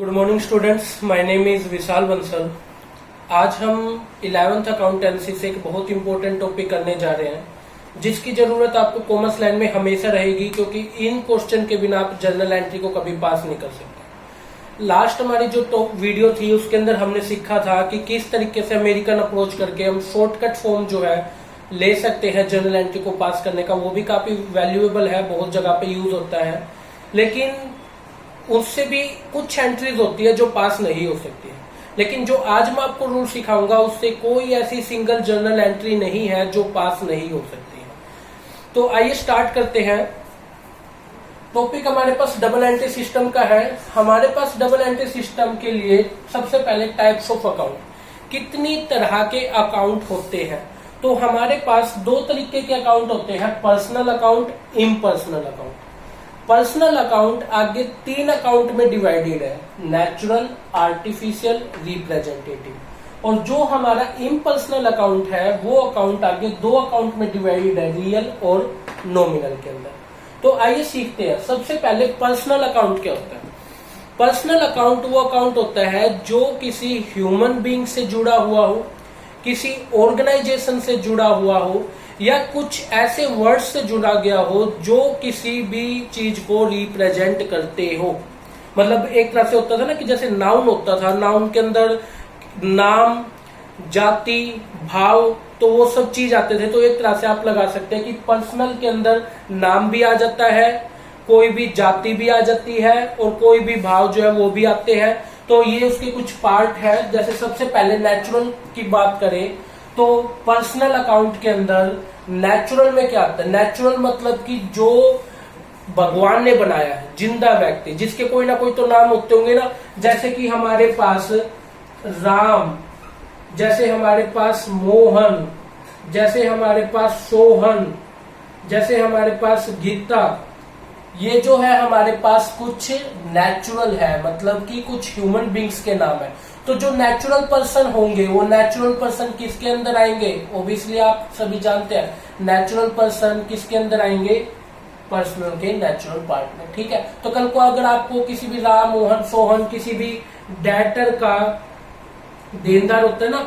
Good morning students, my name is Vishal Bansal. आज हम 11th accountancy से एक बहुत इंपॉर्टेंट टॉपिक करने जा रहे हैं जिसकी जरूरत आपको कॉमर्स लाइन में हमेशा रहेगी, क्योंकि इन क्वेश्चन के बिना आप जर्नल एंट्री को कभी पास नहीं कर सकते। लास्ट हमारी जो टॉप वीडियो थी उसके अंदर हमने सीखा था कि किस तरीके से अमेरिकन अप्रोच करके हम शॉर्टकट फॉर्म जो है ले सकते हैं जर्नल एंट्री को पास करने का। वो भी काफी वैल्यूएबल है, बहुत जगह पे यूज होता है, लेकिन उससे भी कुछ एंट्रीज होती है जो पास नहीं हो सकती है। लेकिन जो आज मैं आपको रूल सिखाऊंगा उससे कोई ऐसी सिंगल जर्नल एंट्री नहीं है जो पास नहीं हो सकती है। तो आइए स्टार्ट करते हैं। टॉपिक हमारे पास डबल एंट्री सिस्टम का है। हमारे पास डबल एंट्री सिस्टम के लिए सबसे पहले टाइप्स ऑफ अकाउंट, कितनी तरह के अकाउंट होते हैं। तो हमारे पास दो तरीके के अकाउंट होते हैं, personal account, impersonal account. Personal account आगे तीन अकाउंट में डिवाइडेड है, नेचुरल, आर्टिफिशियल, रिप्रेजेंटेटिव। और जो हमारा इम्पर्सनल अकाउंट है वो अकाउंट आगे दो अकाउंट में डिवाइडेड है, रियल और नॉमिनल के अंदर। तो आइए सीखते हैं। सबसे पहले पर्सनल अकाउंट क्या होता है। पर्सनल अकाउंट वो अकाउंट होता है जो किसी ह्यूमन बीइंग से जुड़ा हुआ हो, किसी ऑर्गेनाइजेशन से जुड़ा हुआ हो, या कुछ ऐसे वर्ड्स से जुड़ा गया हो जो किसी भी चीज को रिप्रेजेंट करते हो। मतलब एक तरह से होता था ना कि जैसे नाउन होता था, नाउन के अंदर नाम, जाति, भाव, तो वो सब चीज आते थे। तो एक तरह से आप लगा सकते हैं कि पर्सनल के अंदर नाम भी आ जाता है, कोई भी जाति भी आ जाती है, और कोई भी भाव जो है वो भी आते हैं। तो ये उसके कुछ पार्ट है। जैसे सबसे पहले नेचुरल की बात करें तो पर्सनल अकाउंट के अंदर नेचुरल में क्या आता है। नेचुरल मतलब कि जो भगवान ने बनाया है, जिंदा व्यक्ति, जिसके कोई ना कोई तो नाम होते होंगे ना। जैसे कि हमारे पास राम, जैसे हमारे पास मोहन, जैसे हमारे पास सोहन, जैसे हमारे पास गीता। ये जो है हमारे पास कुछ नेचुरल है, मतलब कि कुछ ह्यूमन बींग्स के नाम है। तो जो नेचुरल पर्सन होंगे वो नेचुरल पर्सन किसके अंदर आएंगे, ओब्वियसली आप सभी जानते हैं नेचुरल पर्सन किसके अंदर आएंगे, पर्सनल के नेचुरल पार्ट में। ठीक है। तो कल को अगर आपको किसी भी राम, मोहन, सोहन, किसी भी डेटर का, देनदार होता है ना,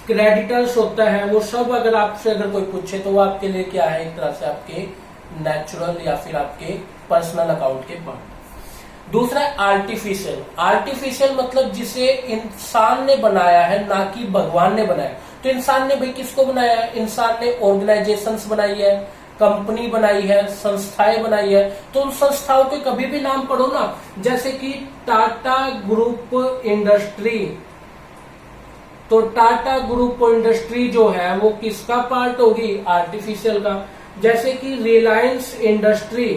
क्रेडिटर्स होता है, वो सब अगर आपसे अगर कोई पूछे तो वो आपके लिए क्या है, एक तरह से आपके नेचुरल या फिर आपके पर्सनल अकाउंट के पार्ट। दूसरा है आर्टिफिशियल। आर्टिफिशियल मतलब जिसे इंसान ने बनाया है, ना कि भगवान ने बनाया। तो इंसान ने भाई किसको बनाया है, इंसान ने ऑर्गेनाइजेशंस बनाई है, कंपनी बनाई है, संस्थाएं बनाई है। तो उन संस्थाओं के कभी भी नाम पढ़ो ना, जैसे कि टाटा ग्रुप इंडस्ट्री। तो टाटा ग्रुप इंडस्ट्री जो है वो किसका पार्ट होगी, आर्टिफिशियल का। जैसे कि रिलायंस इंडस्ट्री,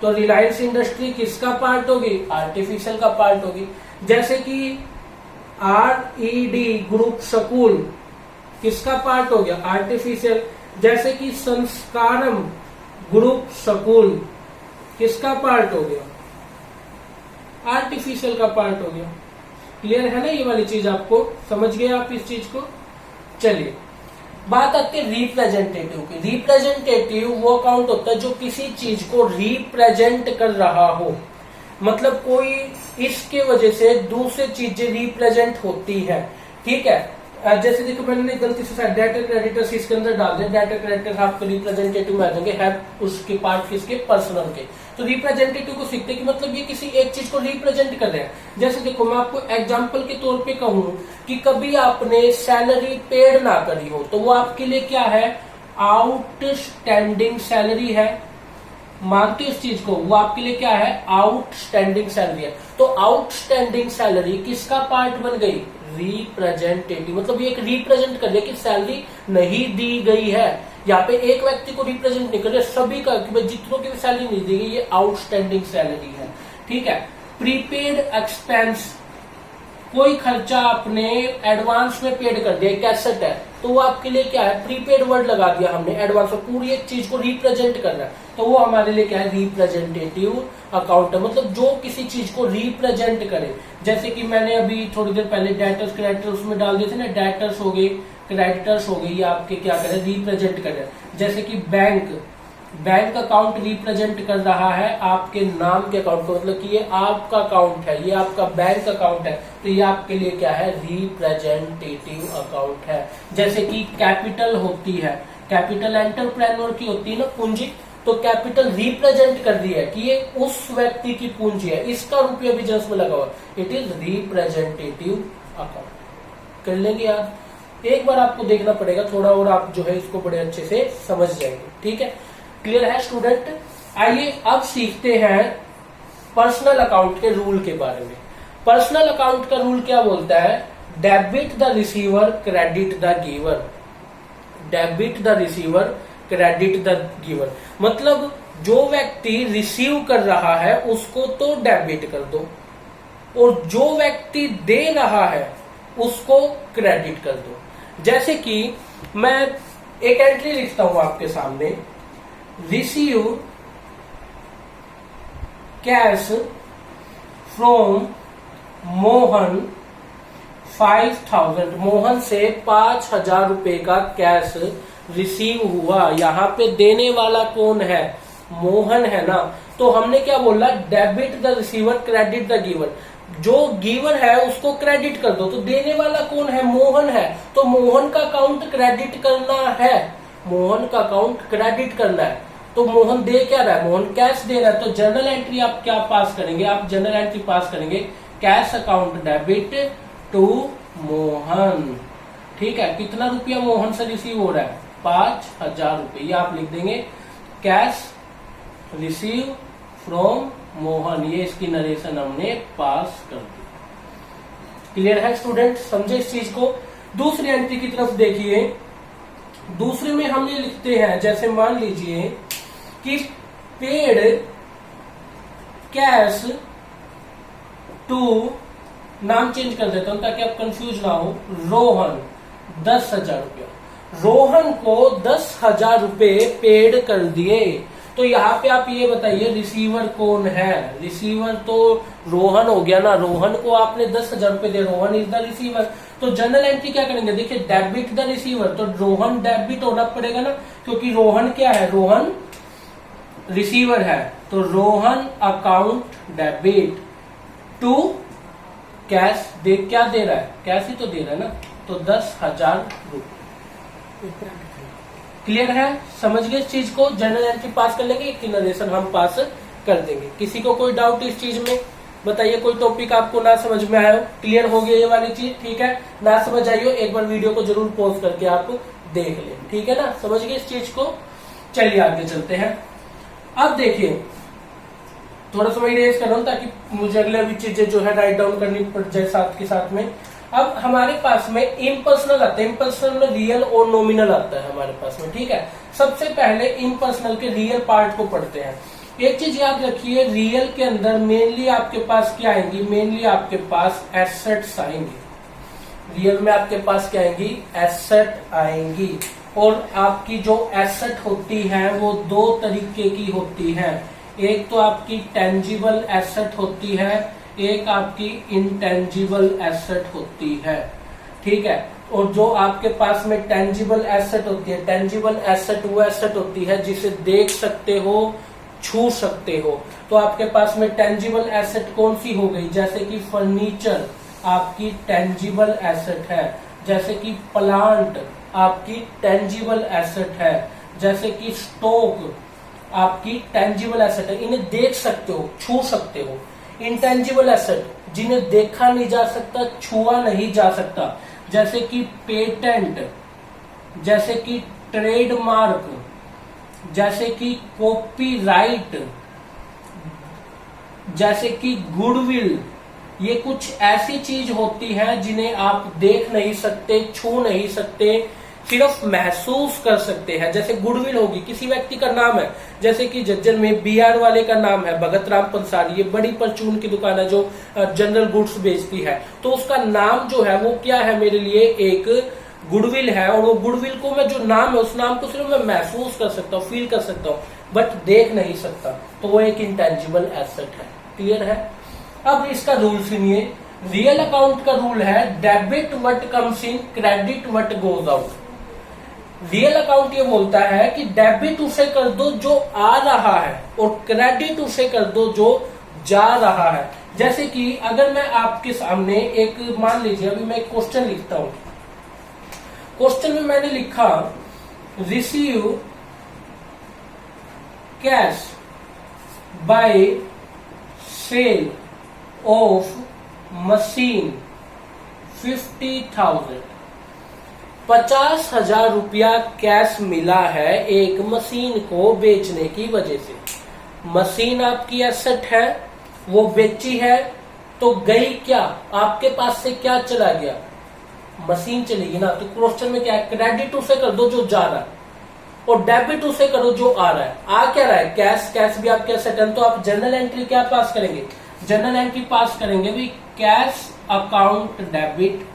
तो रिलायंस इंडस्ट्री किसका पार्ट होगी, आर्टिफिशियल का पार्ट होगी। जैसे कि RED ग्रुप स्कूल किसका पार्ट हो गया, आर्टिफिशियल। जैसे कि संस्कारम ग्रुप स्कूल किसका पार्ट हो गया, आर्टिफिशियल का पार्ट हो गया। क्लियर है ना ये वाली चीज, आपको समझ गए आप इस चीज को। चलिए बात आती है रिप्रेजेंटेटिव की। रिप्रेजेंटेटिव वो अकाउंट होता है जो किसी चीज को रिप्रेजेंट कर रहा हो, मतलब कोई इसके वजह से दूसरी चीजें रिप्रेजेंट होती है। ठीक है। जैसे देखो मैंने गलती से डेटा क्रेडिटर्स इसके अंदर डाल दिया। डेटा क्रेडिटर्स आपके रिप्रेजेंटेटिव में आ जाएंगे, है उसके पार्ट किसके, पर्सनल के। तो रिप्रेजेंटेटिव को सीखते कि मतलब ये किसी एक चीज को रिप्रेजेंट कर रहे हैं। जैसे देखो मैं आपको एग्जांपल के तौर पे कहूं कि कभी आपने सैलरी पेड ना करी हो, तो वो आपके लिए क्या है, आउटस्टैंडिंग सैलरी है। मानते इस चीज को, वो आपके लिए क्या है, आउटस्टैंडिंग सैलरी है। तो आउटस्टैंडिंग सैलरी किसका पार्ट बन गई, रिप्रेजेंटेटिव। मतलब ये एक रिप्रेजेंट कर रही है कि सैलरी नहीं दी गई है। यहाँ पे एक व्यक्ति को रिप्रेजेंट नहीं कर रहे, सभी का, कि जितनों की भी सैलरी नहीं दी गई, ये आउटस्टैंडिंग सैलरी है। ठीक है। प्रीपेड एक्सपेंस, कोई खर्चा आपने एडवांस में पेड कर दिया, एक एसेट है, तो वो आपके लिए क्या है, प्रीपेड वर्ड लगा दिया हमने एडवांस में, पूरी एक चीज को रिप्रेजेंट कर रहा है। तो वो हमारे लिए क्या है, रिप्रेजेंटेटिव अकाउंट है। मतलब जो किसी चीज को रिप्रेजेंट करे। जैसे कि मैंने अभी थोड़ी देर पहले डेटर्स क्रेडिटर्स में डाल दिए थे ना, डेटर्स हो गए, क्रेडिटर्स हो गए, ये आपके क्या करें, रिप्रेजेंट कर रहे हैं। जैसे कि बैंक, बैंक अकाउंट रिप्रेजेंट कर रहा है आपके नाम के अकाउंट को, मतलब कि ये आपका अकाउंट है, ये आपका बैंक अकाउंट है, तो ये आपके लिए क्या है, रिप्रेजेंटेटिव अकाउंट है। जैसे कि कैपिटल होती है, कैपिटल एंटरप्रेन्योर की होती है ना पूंजी, तो कैपिटल रिप्रेजेंट कर रही है कि ये उस व्यक्ति की पूंजी है, इसका रुपया बिजनेस में लगा हुआ, इट इज रिप्रेजेंटेटिव अकाउंट। कर लेंगे यार, एक बार आपको देखना पड़ेगा थोड़ा और आप जो है इसको बड़े अच्छे से समझ जाएंगे। ठीक है, क्लियर है स्टूडेंट? आइए अब सीखते हैं पर्सनल अकाउंट के रूल के बारे में। पर्सनल अकाउंट का रूल क्या बोलता है, debit the receiver credit the giver, debit the receiver credit the giver, मतलब जो व्यक्ति रिसीव कर रहा है उसको तो डेबिट कर दो, और जो व्यक्ति दे रहा है उसको क्रेडिट कर दो। जैसे कि मैं एक एंट्री लिखता हूं आपके सामने, receive cash from Mohan 5000, Mohan से 5000 रुपए का कैश रिसीव हुआ। यहाँ पे देने वाला कौन है, मोहन है ना, तो हमने क्या बोला, debit the receiver credit the giver, जो गिवर है उसको क्रेडिट कर दो, तो देने वाला कौन है, मोहन है, तो मोहन का अकाउंट क्रेडिट करना है, मोहन का अकाउंट क्रेडिट करना है। तो मोहन दे क्या रहा है, मोहन कैश दे रहा है, तो जर्नल एंट्री आप क्या पास करेंगे, आप जर्नल एंट्री पास करेंगे cash account debit to Mohan. ठीक है, कितना रुपया मोहन से रिसीव हो रहा है, 5000 रुपये, ये आप लिख देंगे कैश रिसीव फ्रॉम मोहन, ये इसकी नरेशन हमने पास कर दी। क्लियर है स्टूडेंट, समझे इस चीज को? दूसरी एंट्री की तरफ देखिए, दूसरे में हम ये लिखते हैं, जैसे मान लीजिए कि पेड कैश टू, नाम चेंज कर देता हूं ताकि आप कंफ्यूज ना हो, रोहन 10,000 रुपया, रोहन को 10,000 रुपये पेड कर दिए। तो यहाँ पे आप ये बताइए रिसीवर कौन है, रिसीवर तो रोहन हो गया ना, रोहन को आपने 10,000 रुपये दिए, रोहन इज द रिसीवर। तो जनरल एंट्री क्या करेंगे, देखिए डेबिट द रिसीवर, तो रोहन डेबिट होना पड़ेगा ना, क्योंकि रोहन क्या है, रोहन रिसीवर है, तो Rohan account debit to cash, दे क्या दे रहा है, कैश ही तो दे रहा है ना, तो 10,000 रुपये। क्लियर है, समझ गए इस चीज को? जनरल एंट्री पास कर लेंगे, एक नरेशन हम पास कर देंगे। किसी को कोई डाउट इस चीज में बताइए, कोई टॉपिक आपको ना समझ में आया हो, क्लियर हो गया ये वाली चीज? ठीक है, ना समझ आई हो एक बार वीडियो को जरूर पॉज करके आप देख लें। ठीक है ना, समझ गए इस चीज को? चलिए आगे चलते हैं। अब देखिए, थोड़ा सा मैं इरेज कर रहा हूं ताकि मुझे अगले भी चीजें जो है राइट डाउन करनी पड़ जाए साथ के साथ में। अब हमारे पास में इम्पर्सनल आता है, इम्पर्सनल में रियल और नॉमिनल आता है हमारे पास में। ठीक है, सबसे पहले इम्पर्सनल के रियल पार्ट को पढ़ते हैं। एक चीज याद रखिए, रियल के अंदर मेनली आपके पास क्या आएंगी, मेनली आपके पास एसेट्स आएंगी। रियल में आपके पास क्या आएंगी, एसेट आएंगी। और आपकी जो एसेट होती है वो दो तरीके की होती है, एक तो आपकी टेंजिबल एसेट होती है, एक आपकी इंटेंजिबल एसेट होती है। ठीक है, और जो आपके पास में टेंजिबल एसेट होती है, टेंजिबल एसेट वो एसेट होती है जिसे देख सकते हो, छू सकते हो। तो आपके पास में टेंजिबल एसेट कौन सी हो गई, जैसे कि फर्नीचर आपकी टेंजिबल एसेट है, जैसे कि प्लांट आपकी टेंजिबल एसेट है, जैसे कि स्टॉक आपकी टेंजिबल एसेट है, इन्हें देख सकते हो, छू सकते हो। इंटेंजिबल एसेट जिन्हें देखा नहीं जा सकता, छुआ नहीं जा सकता, जैसे कि पेटेंट, जैसे कि ट्रेडमार्क, जैसे कि कॉपीराइट, जैसे कि गुडविल। ये कुछ ऐसी चीज होती है जिन्हें आप देख नहीं सकते, छू नहीं सकते, सिर्फ महसूस कर सकते हैं। जैसे गुडविल होगी, किसी व्यक्ति का नाम है, जैसे कि जज्जर में बीआर वाले का नाम है भगत राम पंसारी, ये बड़ी परचून की दुकान है जो जनरल गुड्स बेचती है, तो उसका नाम जो है वो क्या है, मेरे लिए एक गुडविल है। और वो गुडविल को मैं जो नाम है, उस नाम को सिर्फ मैं महसूस कर सकता हूँ, फील कर सकता हूँ, बट देख नहीं सकता, तो वो एक इंटेंजिबल एसेट है। क्लियर है? अब इसका रूल सुनिए, रियल अकाउंट का रूल है debit what comes in, credit what goes out. Real account ये बोलता है कि डेबिट उसे कर दो जो आ रहा है और क्रेडिट उसे कर दो जो जा रहा है। जैसे कि अगर मैं आपके सामने एक, मान लीजिए अभी मैं एक क्वेश्चन लिखता हूं। क्वेश्चन में मैंने लिखा receive cash by sale of machine 50,000। 50,000 रुपया कैश मिला है एक मशीन को बेचने की वजह से। मशीन आपकी एसेट है, वो बेची है, तो गई क्या, आपके पास से क्या चला गया, मशीन चलेगी ना। तो क्वेश्चन में क्या है, क्रेडिट उसे कर दो जो जा रहा है और डेबिट उसे करो जो आ रहा है। आ क्या रहा है, कैश। कैश भी आपके एसेट है, तो आप जर्नल एंट्री क्या पास करेंगे, जर्नल एंट्री पास करेंगे भी cash account debit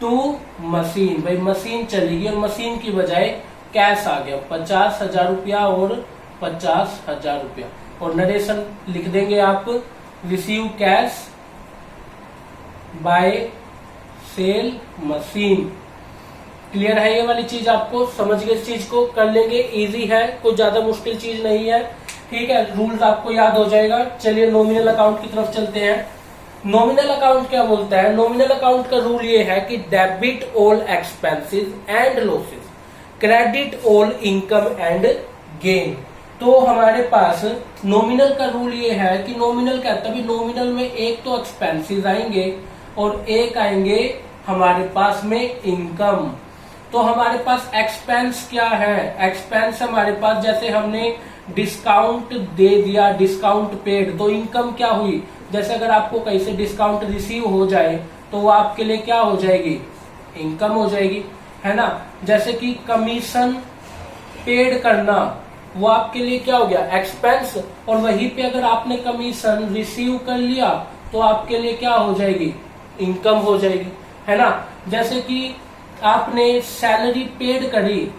to machine. भाई मशीन चलेगी और मशीन की बजाय कैश आ गया 50,000 रुपया और 50,000 रुपया। और नरेशन लिख देंगे आप, receive cash by sale machine. Clear है ये वाली चीज, आपको समझ गए, इस चीज को कर लेंगे, इजी है, कोई ज्यादा मुश्किल चीज नहीं है। ठीक है, रूल्स आपको याद हो जाएगा। चलिए नॉमिनल अकाउंट की तरफ चलते हैं। नॉमिनल अकाउंट क्या बोलता है, नॉमिनल अकाउंट का रूल ये है कि debit all expenses and losses, credit all income and gain. तो हमारे पास नॉमिनल का रूल ये है कि नॉमिनल क्या, तभी नॉमिनल में एक तो एक्सपेंसेस आएंगे और एक आएंगे हमारे पास में इनकम। तो हमारे पास एक्सपेंस क्या है, एक्सपेंस हमारे पास जैसे हमने डिस्काउंट दे दिया, डिस्काउंट पेड, तो इनकम क्या हुई, जैसे अगर आपको कहीं से डिस्काउंट रिसीव हो जाए तो वो आपके लिए क्या हो जाएगी, इनकम हो जाएगी, है ना। जैसे कि कमीशन पेड करना, वो आपके लिए क्या हो गया, एक्सपेंस। और वहीं पे अगर आपने कमीशन रिसीव कर लिया तो आपके लिए क्या हो जाएगी, इनकम हो जाएगी, है ना। जैसे कि आपने सैलरी पेड करी,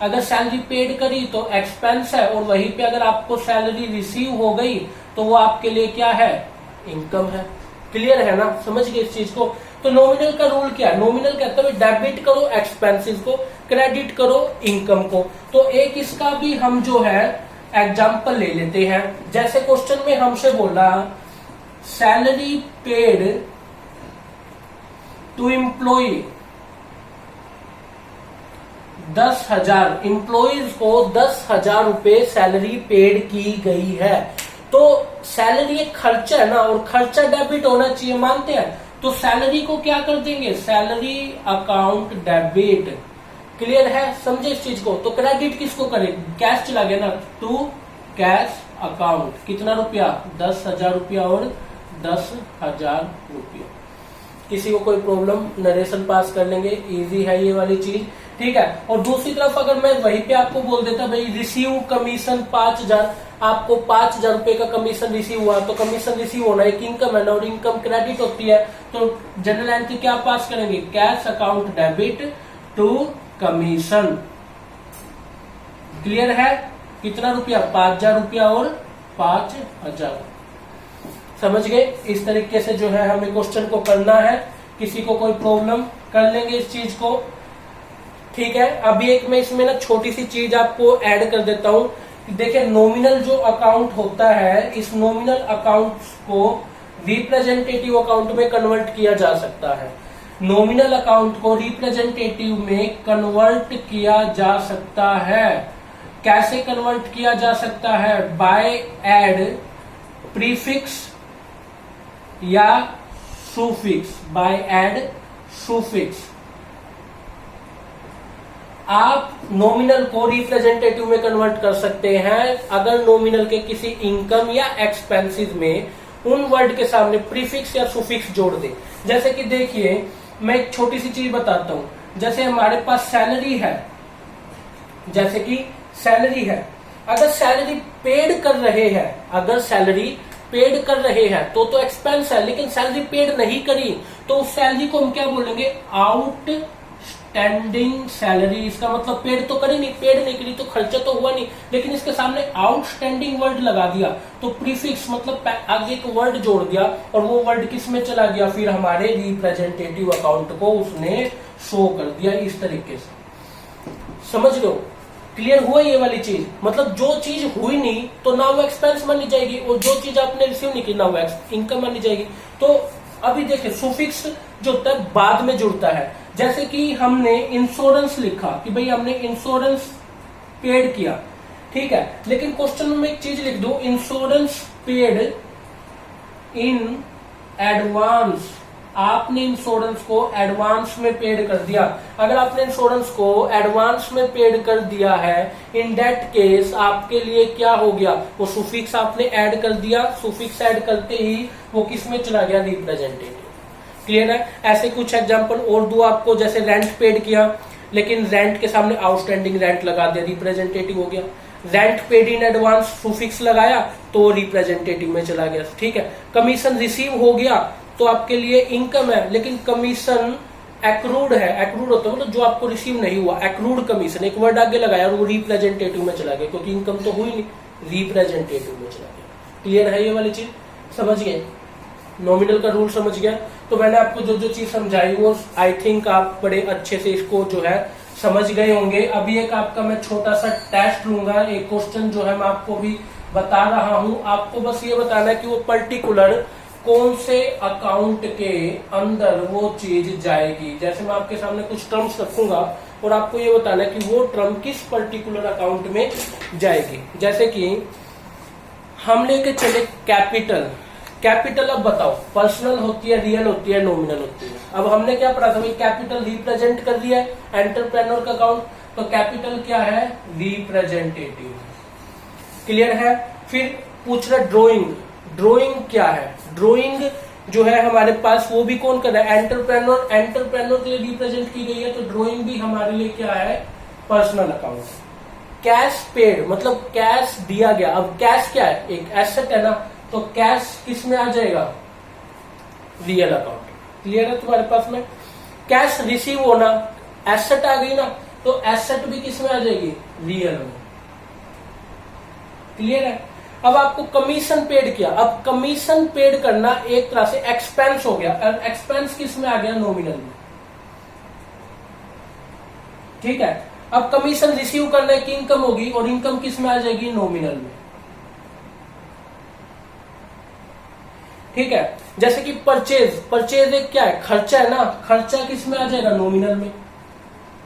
अगर सैलरी पेड करी तो एक्सपेंस है, और वहीं पे अगर आपको सैलरी रिसीव हो गई तो वो आपके लिए क्या है, इनकम है। क्लियर है ना, समझ गए इस चीज को। तो नॉमिनल का रूल क्या है, नॉमिनल कहता है डेबिट करो एक्सपेंसेस को, क्रेडिट करो इनकम को। तो एक इसका भी हम जो है एग्जांपल ले लेते हैं। जैसे क्वेश्चन में हमसे बोला salary paid to employ 10,000, employees को 10,000 रुपए सैलरी पेड की गई है। तो सैलरी एक खर्चा है ना, और खर्चा डेबिट होना चाहिए, मानते हैं। तो सैलरी को क्या कर देंगे, सैलरी अकाउंट डेबिट। क्लियर है, समझे इस चीज को। तो क्रेडिट किसको करें, कैश चला गया ना, टू कैश अकाउंट, कितना रुपया, 10,000 रुपया और 10,000 रुपया। किसी को कोई प्रॉब्लम, नरेशन पास कर लेंगे, इजी है ये वाली चीज। ठीक है, और दूसरी तरफ अगर मैं वहीं पे आपको बोल देता भाई रिसीव कमीशन 5,000, आपको 5,000 रुपए का कमीशन रिसीव हुआ, तो कमीशन रिसीव होना एक इनकम है ना, और इनकम क्रेडिट होती है। तो जनरल एंट्री क्या पास करेंगे, cash account debit to commission. Clear है, कितना रुपया, 5,000 रुपया और 5,000। समझ गए, इस तरीके से जो है हमें क्वेश्चन को करना है। किसी को कोई प्रॉब्लम, कर लेंगे इस चीज को। ठीक है, अभी एक मैं इसमें ना छोटी सी चीज आपको ऐड कर देता हूं। देखिए नॉमिनल जो अकाउंट होता है, इस नॉमिनल अकाउंट को रिप्रेजेंटेटिव अकाउंट में कन्वर्ट किया जा सकता है। नॉमिनल अकाउंट को रिप्रेजेंटेटिव में कन्वर्ट किया जा सकता है। कैसे कन्वर्ट किया जा सकता है, बाय एड प्रीफिक्स या सुफिक्स, बाय एड सुफिक्स। आप नॉमिनल को रिप्रेजेंटेटिव में कन्वर्ट कर सकते हैं अगर नॉमिनल के किसी इनकम या एक्सपेंसेस में उन वर्ड के सामने प्रीफिक्स या सुफिक्स जोड़ दे। जैसे कि देखिए मैं एक छोटी सी चीज बताता हूं। जैसे हमारे पास सैलरी है, जैसे कि सैलरी है, अगर सैलरी पेड कर रहे हैं, अगर सैलरी पेड कर रहे हैं तो एक्सपेंस है, लेकिन सैलरी पेड नहीं करी तो उस सैलरी को हम क्या बोलेंगे, आउट स्टैंडिंग सैलरी। इसका मतलब पेड तो करी नहीं, पेड नहीं करी तो खर्चा तो हुआ नहीं, लेकिन इसके सामने आउटस्टैंडिंग वर्ड लगा दिया तो प्रीफिक्स मतलब आगे एक वर्ड जोड़ दिया, और वो वर्ड किस में चला गया, फिर हमारे रिप्रेजेंटेटिव अकाउंट को उसने शो कर दिया। इस तरीके से समझ लो, क्लियर हुआ ये वाली चीज। मतलब जो चीज हुई नहीं तो ना वो एक्सपेंस मानी जाएगी, और जो चीज आपने रिसीव नहीं की ना वो इनकम मानी जाएगी। तो अभी देखिए सुफिक्स जो होता है बाद में जुड़ता है। जैसे कि हमने इंश्योरेंस लिखा कि भाई हमने इंश्योरेंस पेड किया, ठीक है, लेकिन क्वेश्चन में एक चीज लिख दो, इंश्योरेंस पेड इन एडवांस। आपने इंश्योरेंस को एडवांस में पेड कर दिया। अगर आपने इंश्योरेंस को एडवांस में पेड कर दिया है, इन दैट केस आपके लिए क्या हो गया, वो सुफिक्स आपने ऐड कर दिया। सुफिक्स ऐड करते ही वो किस में चला गया, रिप्रेजेंटेटिव। क्लियर है। ऐसे कुछ एग्जांपल और दो आपको, जैसे रेंट पेड किया लेकिन रेंट के सामने आउटस्टैंडिंग रेंट लगा दिया, रिप्रेजेंटेटिव हो गया। Rent paid in advance suffix लगाया तो रिप्रेजेंटेटिव में चला गया, ठीक है। कमीशन रिसीव हो गया तो आपके लिए इनकम है, लेकिन कमीशन एक्रूड है। एक्रूड होता है मतलब जो आपको रिसीव नहीं हुआ, एक्रूड कमीशन, एक वर्ड आगे लगाया और वो रिप्रेजेंटेटिव में चला गया, क्योंकि इनकम तो हुई नहीं, रिप्रेजेंटेटिव में चला गया। क्लियर है ये वाली चीज, समझ गए, नॉमिनल का रूल समझ गया। तो मैंने आपको जो जो चीज समझाई वो आई थिंक आप बड़े अच्छे से इसको जो है समझ गए होंगे। अभी एक आपका मैं छोटा सा टेस्ट लूंगा, एक क्वेश्चन जो है मैं आपको भी बता रहा हूं। आपको बस ये बताना है कि वो पर्टिकुलर कौन से अकाउंट के अंदर वो चीज जाएगी। जैसे मैं आपके सामने कुछ टर्म्स रखूंगा और आपको ये बताना है कि वो टर्म किस पर्टिकुलर अकाउंट में जाएगी। जैसे कि हम लेके चले कैपिटल। कैपिटल अब बताओ पर्सनल होती है, रियल होती है, नॉमिनल होती है। अब हमने क्या पढ़ा था भाई, कैपिटल रिप्रेजेंट कर दिया है एंटरप्रेन्योर का अकाउंट, तो कैपिटल क्या है, रिप्रेजेंटेटिव। क्लियर है। फिर पूछ रहा ड्रॉइंग। ड्रॉइंग क्या है, ड्रॉइंग जो है हमारे पास वो भी कौन कर रहा है, एंटरप्रेन्योर। एंटरप्रेन्योर के लिए रिप्रेजेंट की गई है, तो ड्रॉइंग भी हमारे लिए क्या है, पर्सनल अकाउंट। कैश पेड मतलब कैश दिया गया। अब कैश क्या है, एक एसेट है ना, तो कैश किस में आ जाएगा, रियल अकाउंट। क्लियर है तुम्हारे पास में। कैश रिसीव होना, एसेट आ गई ना, तो एसेट भी किस में आ जाएगी, रियल में। क्लियर है। अब आपको कमीशन पेड किया। अब कमीशन पेड करना एक तरह से एक्सपेंस हो गया, और एक्सपेंस किस में आ गया, नॉमिनल में। ठीक है। अब कमीशन रिसीव करने की इनकम होगी, और इनकम किस में आ जाएगी, नॉमिनल में। ठीक है। जैसे कि परचेज, परचेज एक क्या है, खर्चा है ना, खर्चा किस में आ जाएगा, नॉमिनल में।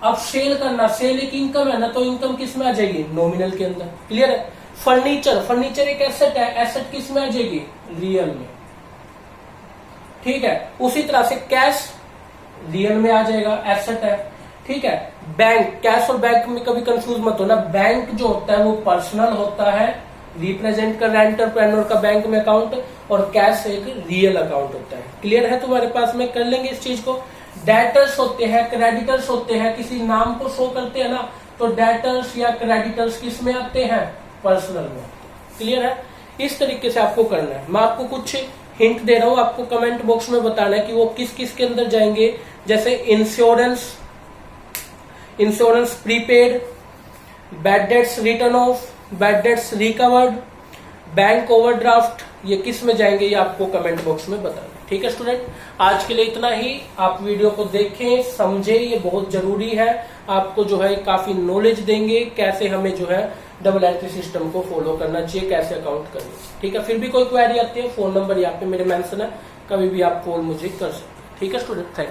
अब सेल करना, सेल एक इनकम है ना, तो इनकम किस में आ जाएगी, नॉमिनल के अंदर। क्लियर है। फर्नीचर, फर्नीचर एक एसेट है, एसेट किस में आ जाएगी, रियल में। ठीक है। उसी तरह से कैश रियल में आ जाएगा, एसेट है। ठीक है। बैंक, कैश और बैंक में कभी कंफ्यूज मत होना। बैंक जो होता है वो पर्सनल होता है, रिप्रेजेंट कर रहा है एंटरप्रेन्योर का बैंक में अकाउंट, और कैश एक रियल अकाउंट होता है। क्लियर है तुम्हारे पास में, कर लेंगे इस चीज को। डेटर्स होते हैं, क्रेडिटर्स होते हैं, किसी नाम को शो करते हैं ना, तो डेटर्स या क्रेडिटर्स किस में आते हैं, पर्सनल में। क्लियर है। इस तरीके से आपको करना है। मैं आपको कुछ हिंट दे रहा हूं, आपको कमेंट बॉक्स में बताना है कि वो किस किस के अंदर जाएंगे। जैसे insurance, insurance prepaid, bad debts return of, bad debts recovered, bank overdraft, ये किस में जाएंगे, ये आपको कमेंट बॉक्स में बताना। ठीक है स्टूडेंट, आज के लिए इतना ही। आप वीडियो को देखें, समझें, ये बहुत जरूरी है। आपको जो है काफी नॉलेज देंगे कैसे हमें जो है डबल एंट्री सिस्टम को फॉलो करना चाहिए, कैसे अकाउंट करना चाहिए। ठीक है। फिर भी कोई क्वेरी आती है, फोन नंबर यहाँ पे मेरे मेंशन है, कभी भी आप कॉल मुझे कर सकते हैं। ठीक है स्टूडेंट, थैंक यू।